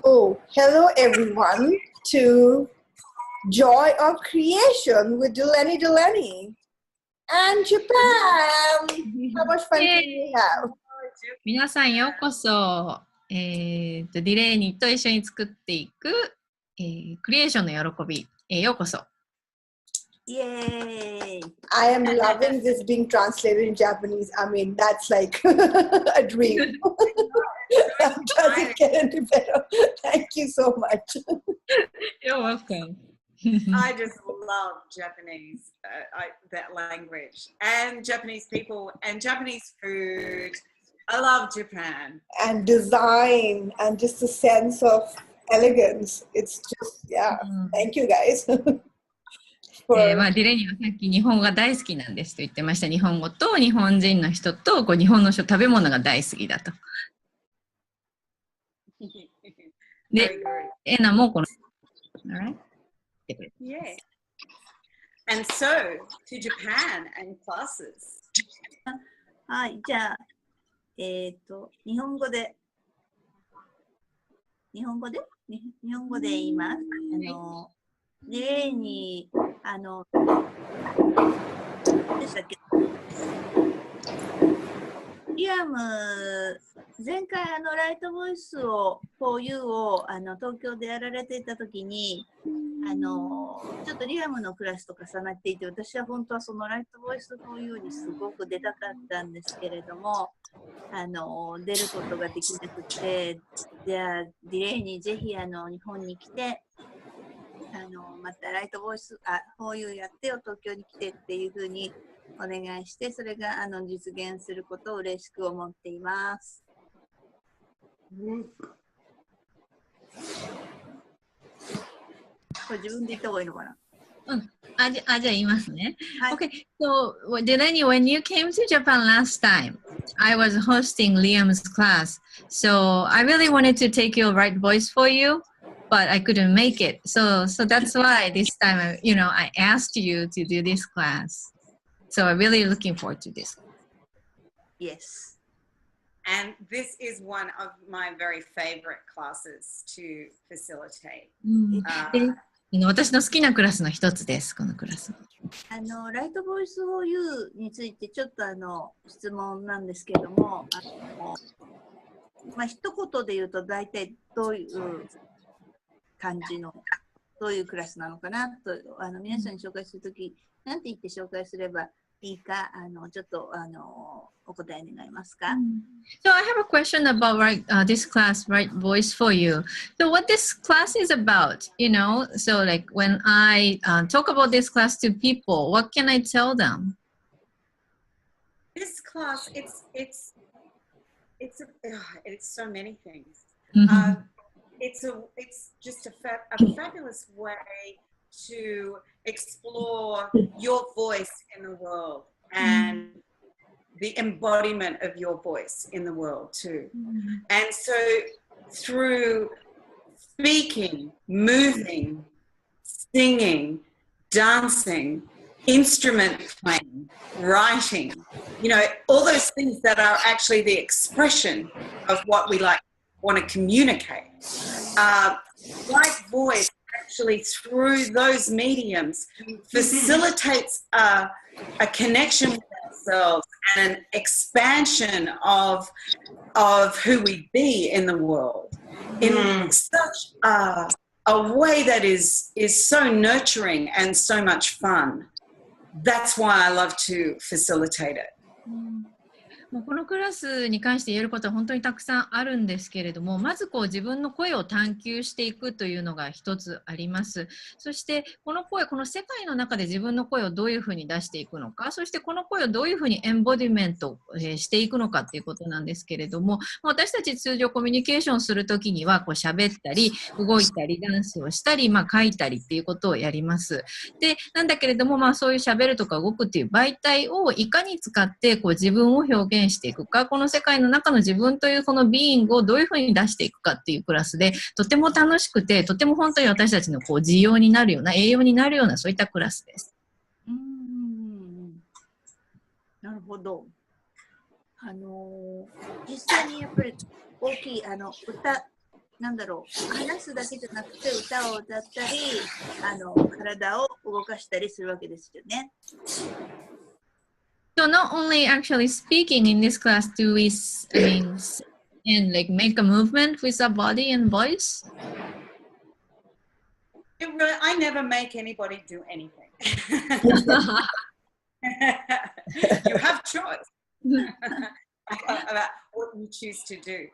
Oh, hello everyone to Joy of Creation with Delany and Japan. How much fun can we have? 皆さんようこそ、ディレイニーと一緒に作っていく、クリエーションの喜び、ようこそ。Yay! I am loving this being translated in Japanese. I mean, that's like a dream. Doesn't get any better. Thank you so much. You're welcome. I just love Japanese, that language, and Japanese people, and Japanese food. I love Japan. And design, and just the sense of elegance. It's just, yeah. Thank you guys. ディレイニーはさっき日本語が大好きなんですと言ってました。日本語と日本人の人と日本の食べ物が大好きだと。で、エナもこの。Alright? Yeah. And so, to Japan and classes. はい、じゃあ、日本語で言います。例に、でしたっけ？リアム、前回ライトボイスを For You を東京でやられていたときに、ちょっとリアムのクラスと重なっていて、私は本当はそのライトボイス For You にすごく出たかったんですけれども、出ることができなくて、じゃあディレイにぜひ日本に来て、またライトボイスこういうやってよ東京に来てっていうふうにお願いして、それが実現することを嬉しく思っています。これ自分で言った方がいいのかな？じゃあ言いますね。Okay, so Delany, when you came to Japan last time, I was hosting Liam's class. So I really wanted to take your right voice for you, but I couldn't make it. So that's why this time, I asked you to do this class. So I'm really looking forward to this. Yes. And this is one of my very favorite classes to facilitate. 私の好きなクラスの一つです、このクラス。ライトボイス for You についてちょっと質問なんですけども、一言で言うと大体どういう感じの、どういうクラスなのかなと、皆さんに紹介するとき、なんて言って紹介すればいいか、ちょっとお答え願えますか？ So I have a question about this class, Right Voice for You. So what this class is about, so like when I talk about this class to people, what can I tell them? This class, it's so many things. It's just a fabulous way to explore your voice in the world and the embodiment of your voice in the world too. And so through speaking, moving, singing, dancing, instrument playing, writing, all those things that are actually the expression of what we want to communicate. Right voice actually through those mediums facilitates a connection with ourselves and an expansion of who we be in the world in such a way that is so nurturing and so much fun. That's why I love to facilitate it. もうこのクラスに関して言えることは本当にたくさんあるんですけれども、まず自分の声を探求していくというのが一つあります。そしてこの世界の中で自分の声をどういうふうに出していくのか、そしてこの声をどういうふうにエンボディメントしていくのかっていうことなんですけれども、私たち通常コミュニケーションするときには喋ったり動いたりダンスをしたり、書いたりっていうことをやります。で、なんだけれども、そういう喋るとか動くっていう媒体をいかに使って自分を表現していくか、この世界の中の自分というこのビーイングをどういうふうに出していくかっていうクラスで、とても楽しくて、とても本当に私たちの需要になるような、栄養になるような、そういったクラスです。なるほど。実際にやっぱり大きい歌なんだろう、話すだけじゃなくて歌を歌ったり、体を動かしたりするわけですよね。So not only actually speaking in this class, do we, I mean, and like make a movement with our body and voice? I never make anybody do anything. You have choice about what you choose to do.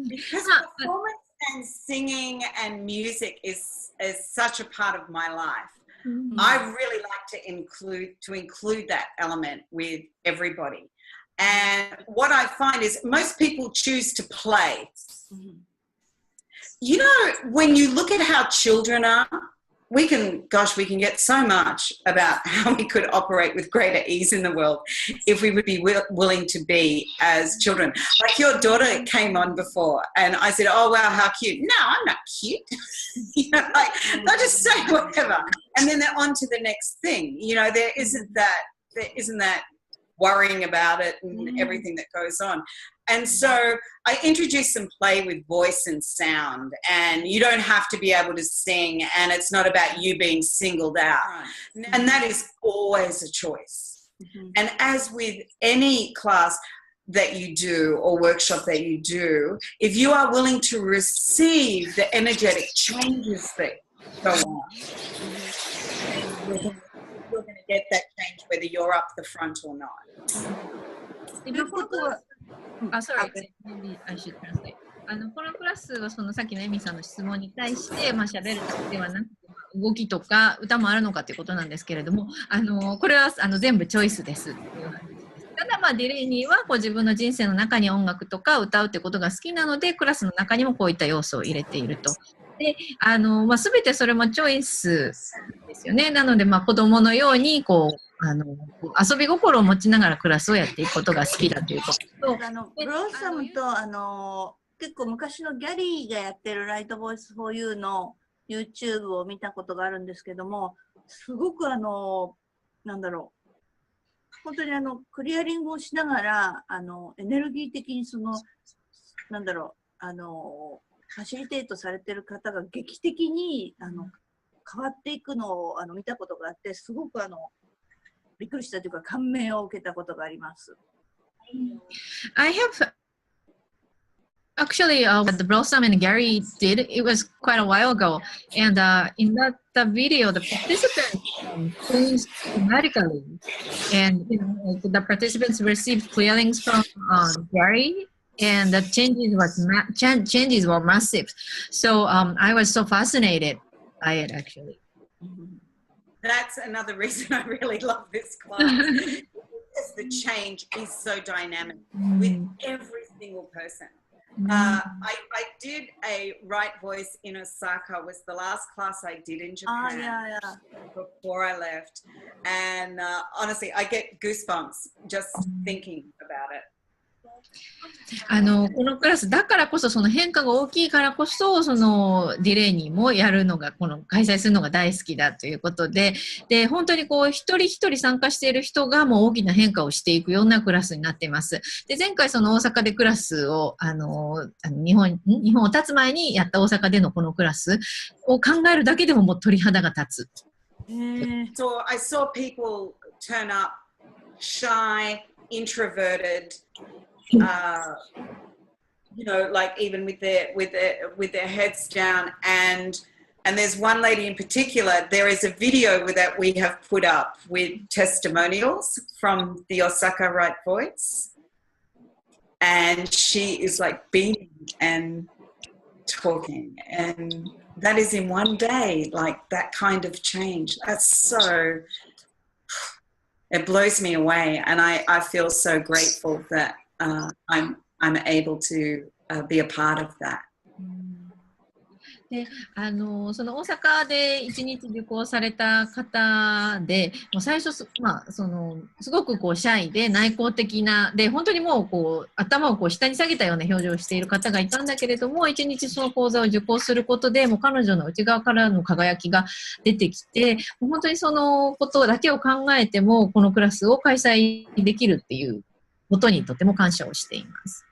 Because performance and singing and music is such a part of my life. I really like to include that element with everybody. And what I find is most people choose to play. You know, when you look at how children are, we can get so much about how we could operate with greater ease in the world if we would be willing to be as children. Like your daughter came on before and I said, oh, wow, how cute. No, I'm not cute. You know, like they'll just say whatever. And then they're on to the next thing. You know, there isn't that worrying about it and everything that goes on. And so I introduced some play with voice and sound, and you don't have to be able to sing, and it's not about you being singled out. And that is always a choice. And as with any class that you do or workshop that you do, if you are willing to receive the energetic changes that go on, you're going to get that change whether you're up the front or not. Sorry, maybe I should translate. このクラスはそのさっきのエミさんの質問に対して、喋るだけではなくて、動きとか歌もあるのかということなんですけれども、これは全部チョイスですっていう話です。ただディレイニーはこう自分の人生の中に音楽とか歌うってことが好きなので、クラスの中にもこういった要素を入れていると。で、全てそれもチョイスですよね。なので、子供のようにこう遊び心を持ちながらクラスをやっていくことが好きだということと、ブロッサムと結構昔のギャリーがやってるライトボイス for You の YouTube を見たことがあるんですけども、すごくなんだろう、本当にクリアリングをしながらエネルギー的になんだろう、ファシリテートされてる方が劇的に変わっていくのを見たことがあって、すごくびっくりしたというか感銘を受けたことがあります。I have actually what the Blossom and Gary did. It was quite a while ago, and in that video, the participants changed dramatically, and the participants received clearings from Gary. And the changes were massive. So I was so fascinated by it, actually. That's another reason I really love this class. Because the change is so dynamic with every single person. I did a right voice in Osaka. Was the last class I did in Japan before I left. And honestly, I get goosebumps just thinking about it. このクラスだからこそ、その変化が大きいからこそ、そのディレイニーもやるのが、開催するのが大好きだということで、本当にこう一人一人参加している人がもう大きな変化をしていくようなクラスになっています。で、前回その大阪でクラスを日本を立つ前にやった大阪でのこのクラスを考えるだけでももう鳥肌が立つ。So I saw people turn up shy, introverted. You know, like even with their heads down, and there's one lady in particular. There is a video that we have put up with testimonials from the Osaka Right Voice, and she is like beaming and talking, and that is in one day, like that kind of change. That's so. It blows me away, and I feel so grateful that. I'm able to be a part of that. でその大阪で1日受講された方で、もう最初すごくこうシャイで内向的なで、本当にもうこう頭をこう下に下げたような表情をしている方がいたんだけれども、1日その講座を受講することでもう彼女の内側からの輝きが出てきて、もう本当にそのことだけを考えてもこのクラスを開催できるっていうことにとても感謝をしています。